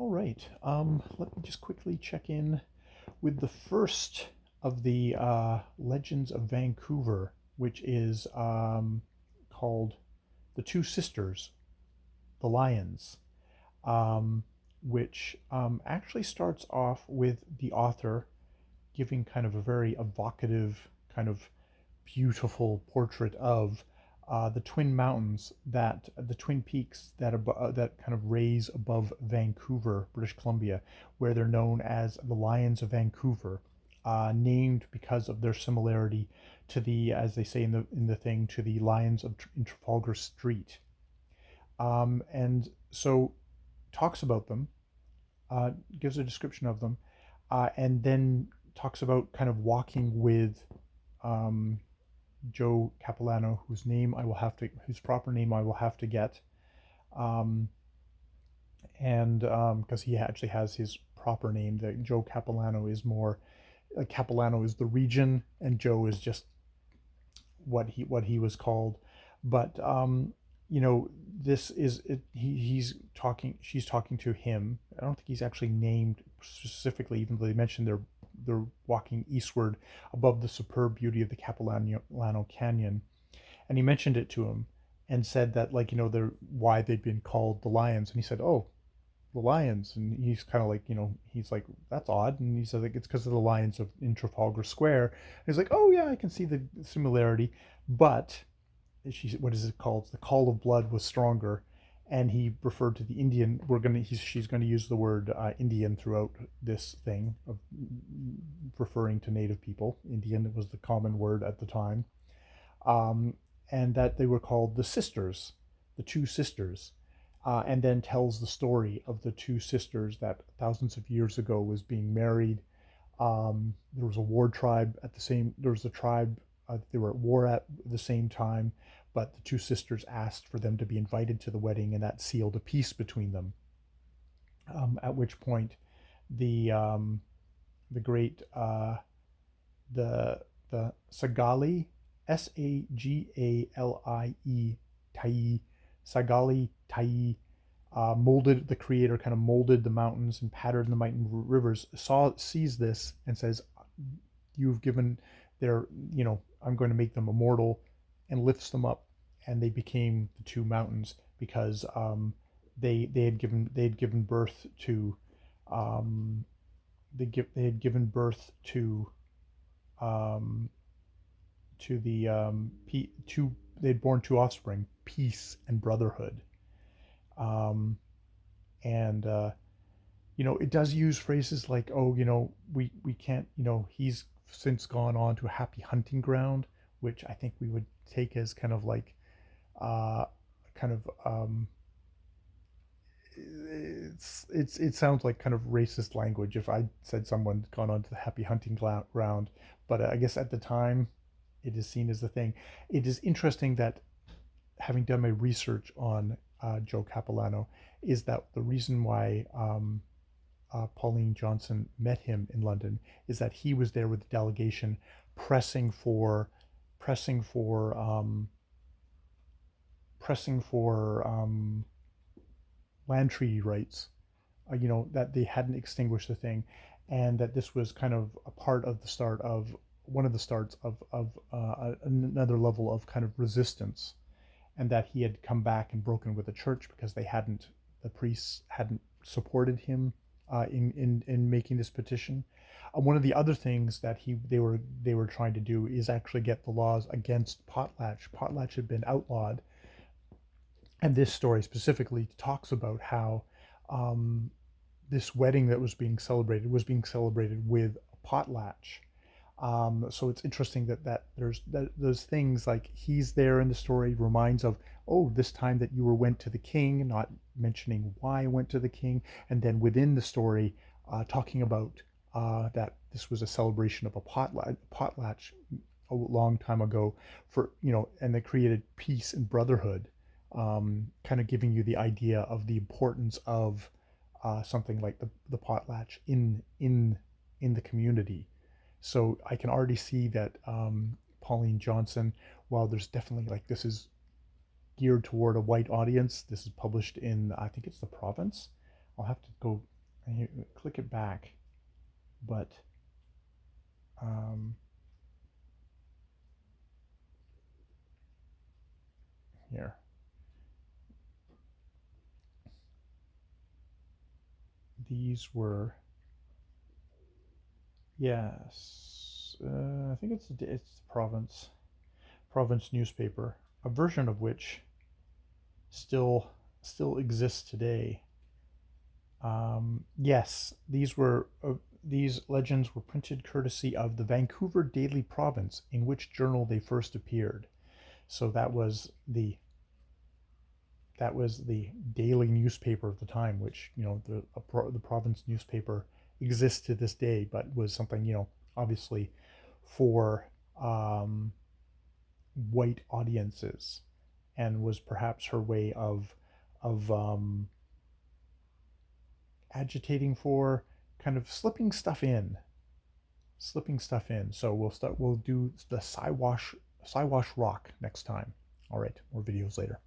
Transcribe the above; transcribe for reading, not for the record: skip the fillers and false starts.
All right. Let me just quickly check in with the first of the Legends of Vancouver, which is called The Two Sisters, the Lions, um, which actually starts off with the author giving kind of a very evocative, kind of beautiful portrait of the twin mountains that the twin peaks that kind of raise above Vancouver, British Columbia, where they're known as the Lions of Vancouver, named because of their similarity to the, as they say in the thing, to the Lions of in Trafalgar Street, and so talks about them, gives a description of them, and then talks about kind of walking with um, Joe Capilano, whose proper name I will have to get, um, and because he actually has his proper name, that Joe Capilano is more, Capilano is the region, and Joe is just what he was called. But this is it. He's talking. She's talking to him. I don't think he's actually named specifically, even though they mentioned they're walking eastward above the superb beauty of the Capilano Canyon, and he mentioned it to him and said that, like, they're why they'd been called the Lions, and he said, "Oh, the Lions," and he's kind of like, he's like, "That's odd," and he said, like, it's because of the Lions of in Trafalgar Square. And he's like, "Oh yeah, I can see the similarity," but what is it called? The call of blood was stronger, and he referred to the Indian. She's gonna use the word Indian throughout this thing of referring to Native people. Indian was the common word at the time, um, and that they were called the sisters, the two sisters, and then tells the story of the two sisters that thousands of years ago was being married. There was a war tribe at the same. There was a tribe. They were at war at the same time, but the two sisters asked for them to be invited to the wedding, and that sealed a peace between them. At which point, the great the Sagali, Sagali, Tai, Sagali Tai, molded the creator kind of molded the mountains and patterned the mighty rivers, sees this and says, "You've given their, I'm going to make them immortal," and lifts them up, and they became the two mountains because they had given birth to they had given birth um, to the two they'd born two offspring, peace and brotherhood. um, and it does use phrases like, "Oh, we can't, he's since gone on to a happy hunting ground," which I think we would take as kind of like uh, kind of it sounds like kind of racist language if I said someone's gone on to the happy hunting ground, but I guess at the time it is seen as a thing. It is interesting that, having done my research on Joe Capilano, is that the reason why Pauline Johnson met him in London is that he was there with the delegation pressing for pressing for pressing for land treaty rights. That they hadn't extinguished the thing, and that this was kind of a part of the start of one of the starts of another level of kind of resistance, and that he had come back and broken with the church because the priests hadn't supported him in making this petition. One of the other things that they were trying to do is actually get the laws against potlatch. Potlatch had been outlawed, and this story specifically talks about how um, this wedding that was being celebrated with a potlatch. So it's interesting that there's things like he's there in the story, reminds of, "Oh, this time that you went to the king," not mentioning why I went to the king, and then within the story, talking about that this was a celebration of a potlatch a long time ago, and they created peace and brotherhood, kind of giving you the idea of the importance of something like the potlatch in the community. So I can already see that Pauline Johnson, while there's definitely, like, this is geared toward a white audience, this is published in, I think it's the province. I'll have to go and click it back, but here. These were, yes, I think it's the province newspaper, a version of which still exists today. Yes, these legends were printed courtesy of the Vancouver Daily Province, in which journal they first appeared. So that was the daily newspaper of the time, which, you know, the province newspaper exists to this day, but was something, you know, obviously for white audiences, and was perhaps her way of agitating for, kind of slipping stuff in. So we'll do the Siwash Rock next time. All right, more videos later.